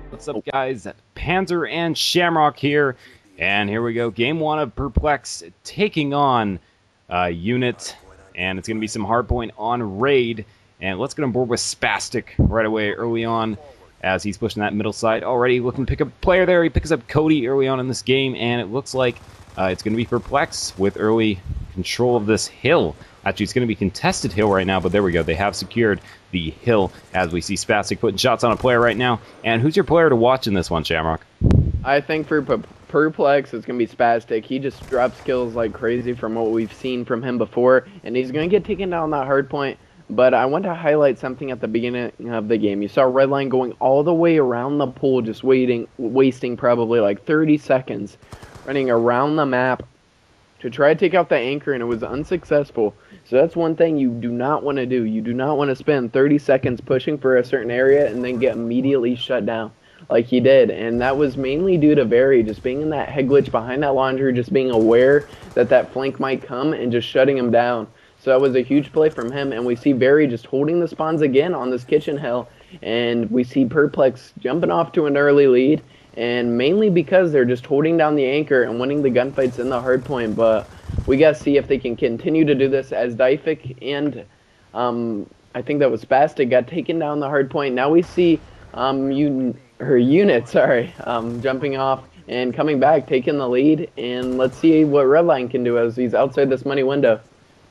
What's up, guys? Panzer and Shamrock here, and here we go. Game 1 of Perplex taking on Unit, and it's going to be some hardpoint on Raid. And let's get on board with Spastic right away early on as he's pushing that middle side. Already looking to pick up a player there. He picks up Cody early on in this game, and it looks like it's going to be Perplex with early control of this hill. Actually, it's going to be contested hill right now, but there we go. They have secured the hill as we see Spastic putting shots on a player right now. And who's your player to watch in this one, Shamrock? I think for Perplex, it's going to be Spastic. He just drops kills like crazy from what we've seen from him before, and he's going to get taken down that hard point. But I want to highlight something at the beginning of the game. You saw Redline going all the way around the pool, just wasting probably like 30 seconds, running around the map to try to take out the anchor, and it was unsuccessful. So that's one thing you do not want to do. You do not want to spend 30 seconds pushing for a certain area and then get immediately shut down like he did. And that was mainly due to Very just being in that head glitch behind that laundry, just being aware that that flank might come and just shutting him down. So that was a huge play from him, and we see Very just holding the spawns again on this kitchen hill, and we see Perplex jumping off to an early lead, and mainly because they're just holding down the anchor and winning the gunfights in the hard point. But we gotta see if they can continue to do this as Dyfik and I think that was Spastic got taken down the hard point. Now we see Unit jumping off and coming back, taking the lead, and let's see what Redline can do as he's outside this money window.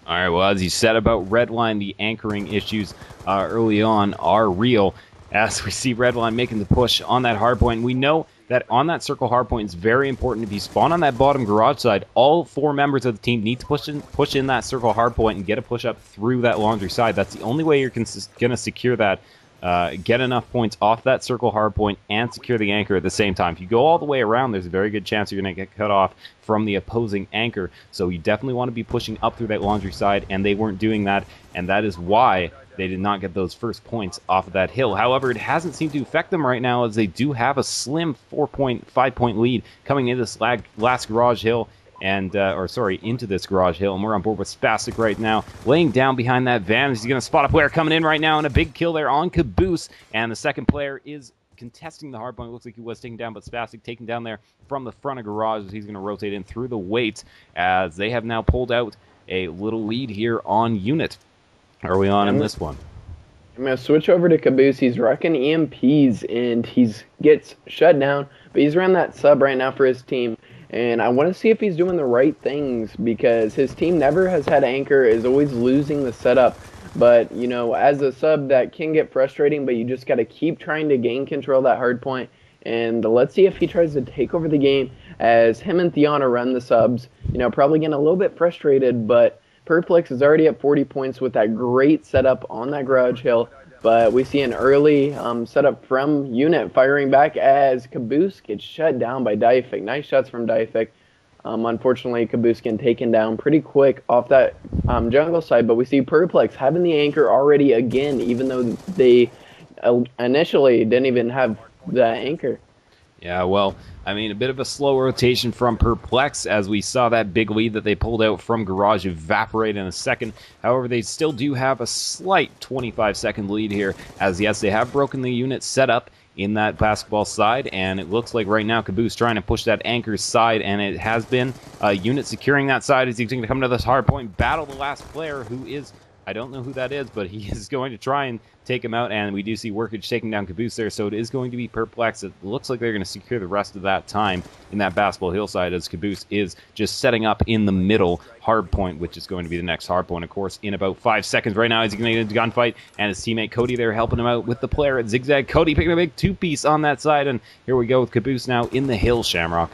All right, well, as you said about Redline, the anchoring issues early on are real. As we see Redline making the push on that hardpoint, we know that on that circle hardpoint is very important. If you spawn on that bottom garage side, all 4 members of the team need to push in that circle hardpoint and get a push up through that laundry side. That's the only way you're going to secure that. Get enough points off that circle hardpoint and secure the anchor at the same time. If you go all the way around, there's a very good chance you're going to get cut off from the opposing anchor. So you definitely want to be pushing up through that laundry side, and they weren't doing that, and that is why they did not get those first points off of that hill. However, it hasn't seemed to affect them right now, as they do have a slim 5-point lead coming into this last garage hill. And, into this garage hill, and we're on board with Spastic right now, laying down behind that van. He's going to spot a player coming in right now, and a big kill there on Caboose, and the second player is contesting the hardpoint. Looks like he was taken down, but Spastic taken down there from the front of garage. He's going to rotate in through the weights, as they have now pulled out a little lead here on Unit early on in this one. I'm going to switch over to Caboose. He's rocking EMPs, and he gets shut down, but he's around that sub right now for his team. And I want to see if he's doing the right things, because his team never has had anchor, is always losing the setup. But, you know, as a sub, that can get frustrating, but you just got to keep trying to gain control of that hard point. And let's see if he tries to take over the game, as him and Theana run the subs. You know, probably getting a little bit frustrated, but Perplex is already at 40 points with that great setup on that garage hill. But we see an early setup from Unit firing back as Caboose gets shut down by Dyfik. Nice shots from Dyfik. Unfortunately, Caboose getting taken down pretty quick off that jungle side. But we see Perplex having the anchor already again, even though they initially didn't even have the anchor. Yeah, well, I mean, a bit of a slow rotation from Perplex, as we saw that big lead that they pulled out from Garage evaporate in a second. However, they still do have a slight 25-second lead here, as yes, they have broken the Unit setup in that basketball side, and it looks like right now Caboose trying to push that anchor side, and it has been Unit securing that side as he's going to come to this hard point, battle the last player, who is, I don't know who that is, but he is going to try and take him out, and we do see Workage taking down Caboose there, so it is going to be Perplex. It looks like they're going to secure the rest of that time in that basketball hillside, as Caboose is just setting up in the middle hard point, which is going to be the next hard point, of course, in about 5 seconds. Right now, he's going to get into gunfight, and his teammate Cody there helping him out with the player at Zigzag. Cody picking a big 2-piece on that side, and here we go with Caboose now in the hill, Shamrock.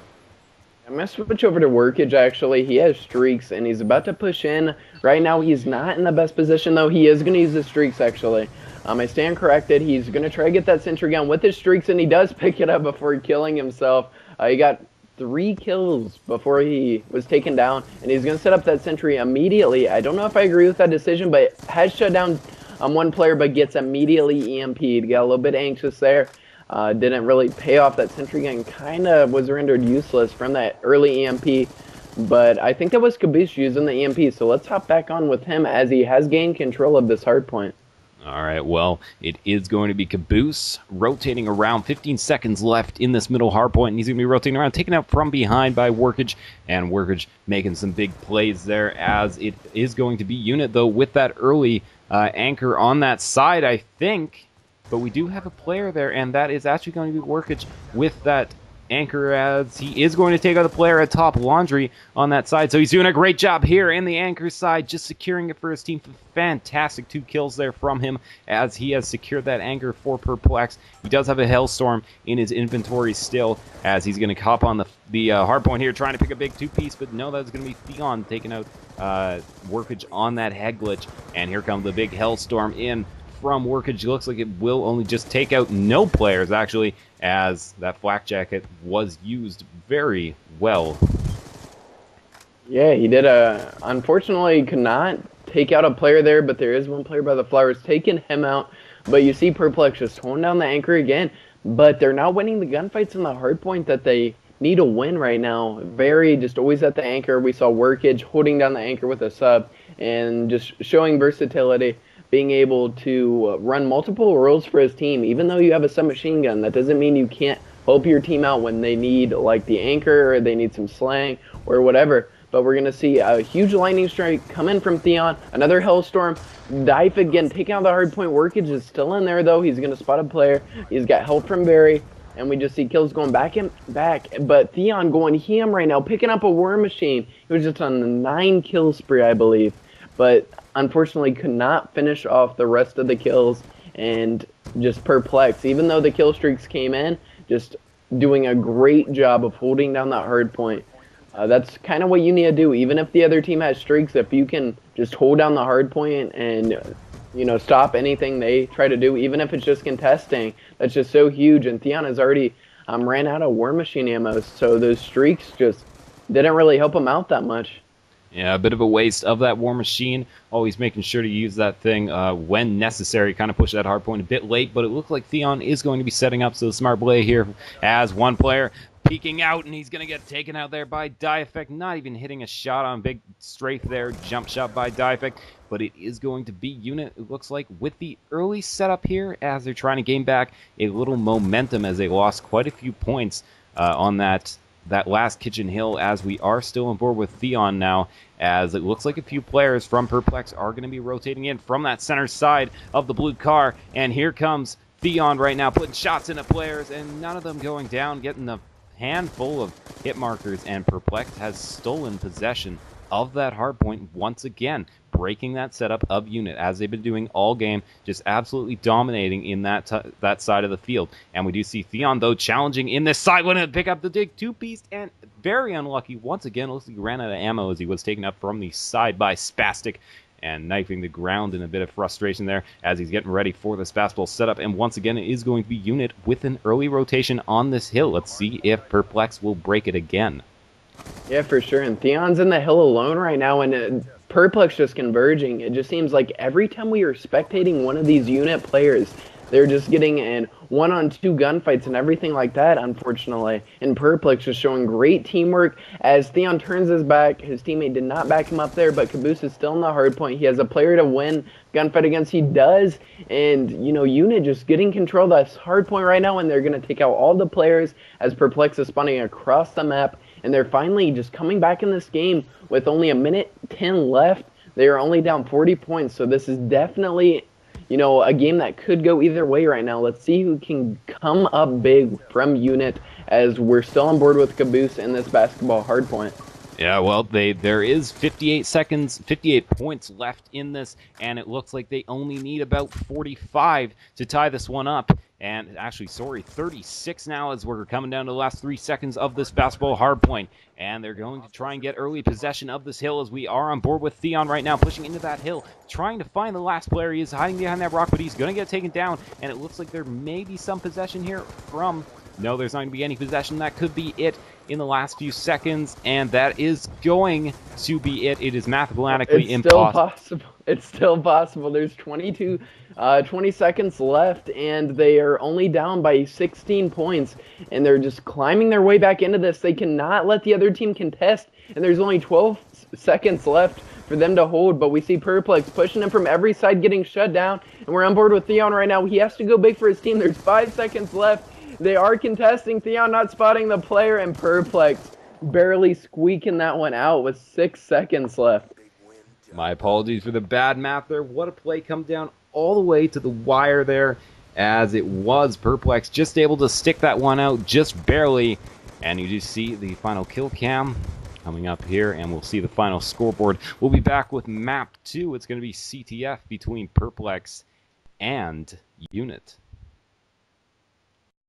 I'm going to switch over to Workage, actually. He has streaks, and he's about to push in. Right now, he's not in the best position, though. He is going to use the streaks, actually. I stand corrected. He's going to try to get that sentry gun with his streaks, and he does pick it up before killing himself. He got 3 kills before he was taken down, and he's going to set up that sentry immediately. I don't know if I agree with that decision, but has shut down one player, but gets immediately EMP'd. Got a little bit anxious there. Didn't really pay off. That sentry gun kind of was rendered useless from that early EMP. But I think that was Caboose using the EMP, so let's hop back on with him as he has gained control of this hard point. All right, well, it is going to be Caboose rotating around. 15 seconds left in this middle hard point, and he's going to be rotating around, taken out from behind by Workage, and Workage making some big plays there, as it is going to be Unit, though, with that early anchor on that side, I think. But we do have a player there, and that is actually going to be Workage with that anchor, as he is going to take out the player at top, Laundry, on that side. So he's doing a great job here in the anchor side, just securing it for his team. Fantastic 2 kills there from him, as he has secured that anchor for Perplex. He does have a Hellstorm in his inventory still, as he's going to hop on the hard point here, trying to pick a big 2-piece, but no, that's going to be Theon taking out Workage on that head glitch. And here comes the big Hellstorm in from Workage. Looks like it will only just take out no players, actually, as that flak jacket was used very well. Yeah, he did unfortunately could not take out a player there, but there is one player by the flowers taking him out. But you see Perplex just holding down the anchor again, but they're not winning the gunfights in the hard point that they need to win right now. Very just always at the anchor. We saw Workage holding down the anchor with a sub and just showing versatility, being able to run multiple roles for his team. Even though you have a submachine gun, that doesn't mean you can't help your team out when they need like the anchor, or they need some slang or whatever. But we're going to see a huge lightning strike come in from Theon. Another Hellstorm. Dive again, taking out the hard point. Workage is still in there though. He's going to spot a player. He's got help from Barry. And we just see kills going back and back. But Theon going ham right now, picking up a War Machine. He was just on the 9 kill spree, I believe. But unfortunately could not finish off the rest of the kills, and just Perplex, even though the kill streaks came in, just doing a great job of holding down that hard point. That's kind of what you need to do. Even if the other team has streaks, if you can just hold down the hard point and stop anything they try to do, even if it's just contesting, that's just so huge. And Theon has already ran out of War Machine ammo, so those streaks just didn't really help him out that much. Yeah, a bit of a waste of that War Machine. Always making sure to use that thing when necessary. Kind of push that hard point a bit late, but it looks like Theon is going to be setting up. So the smart play here as one player peeking out, and he's going to get taken out there by Die Effect. Not even hitting a shot on big strafe there. Jump shot by Die Effect. But it is going to be Unit, it looks like, with the early setup here, as they're trying to gain back a little momentum, as they lost quite a few points on that last Kitchen Hill, as we are still on board with Theon now, as it looks like a few players from Perplex are going to be rotating in from that center side of the blue car. And here comes Theon right now, putting shots into players, and none of them going down, getting the handful of hit markers, and Perplex has stolen possession of that hard point once again, breaking that setup of Unit, as they've been doing all game, just absolutely dominating in that side of the field. And we do see Theon, though, challenging in this side, wanting to pick up the big 2-piece, and very unlucky once again. Looks like he ran out of ammo as he was taken up from the side by Spastic, and knifing the ground in a bit of frustration there as he's getting ready for this fastball setup. And once again, it is going to be Unit with an early rotation on this hill. Let's see if Perplex will break it again. Yeah, for sure. And Theon's in the hill alone right now, and Perplex just converging. It just seems like every time we are spectating one of these Unit players, they're just getting in 1-on-2 gunfights and everything like that, unfortunately. And Perplex just showing great teamwork as Theon turns his back. His teammate did not back him up there, but Caboose is still in the hard point. He has a player to win gunfight against. He does. And, Unit just getting control of this hard point right now, and they're going to take out all the players as Perplex is spawning across the map. And they're finally just coming back in this game with only 1:10 left. They are only down 40 points, so this is definitely, a game that could go either way right now. Let's see who can come up big from Unit, as we're still on board with Caboose in this basketball hardpoint. Yeah, well, there is 58 points left in this, and it looks like they only need about 45 to tie this one up. And actually, 36 now, as we're coming down to the last 3 seconds of this basketball hardpoint. And they're going to try and get early possession of this hill, as we are on board with Theon right now, pushing into that hill, trying to find the last player. He is hiding behind that rock, but he's going to get taken down. And it looks like there may be some possession here from... No, there's not going to be any possession. That could be it. in the last few seconds, and that is going to be it. It is mathematically It's still impossible. possible. It's still possible. There's 20 seconds left, and they are only down by 16 points, and they're just climbing their way back into this. They cannot let the other team contest, and there's only 12 seconds left for them to hold, but we see Perplex pushing him from every side, getting shut down, and we're on board with Theon right now. He has to go big for his team. There's 5 seconds left. They are contesting. Theon not spotting the player, and Perplex barely squeaking that one out with 6 seconds left. My apologies for the bad math there. What a play, come down all the way to the wire there, as it was Perplex just able to stick that one out just barely. And you just see the final kill cam coming up here, and we'll see the final scoreboard. We'll be back with map 2. It's going to be CTF between Perplex and Unit.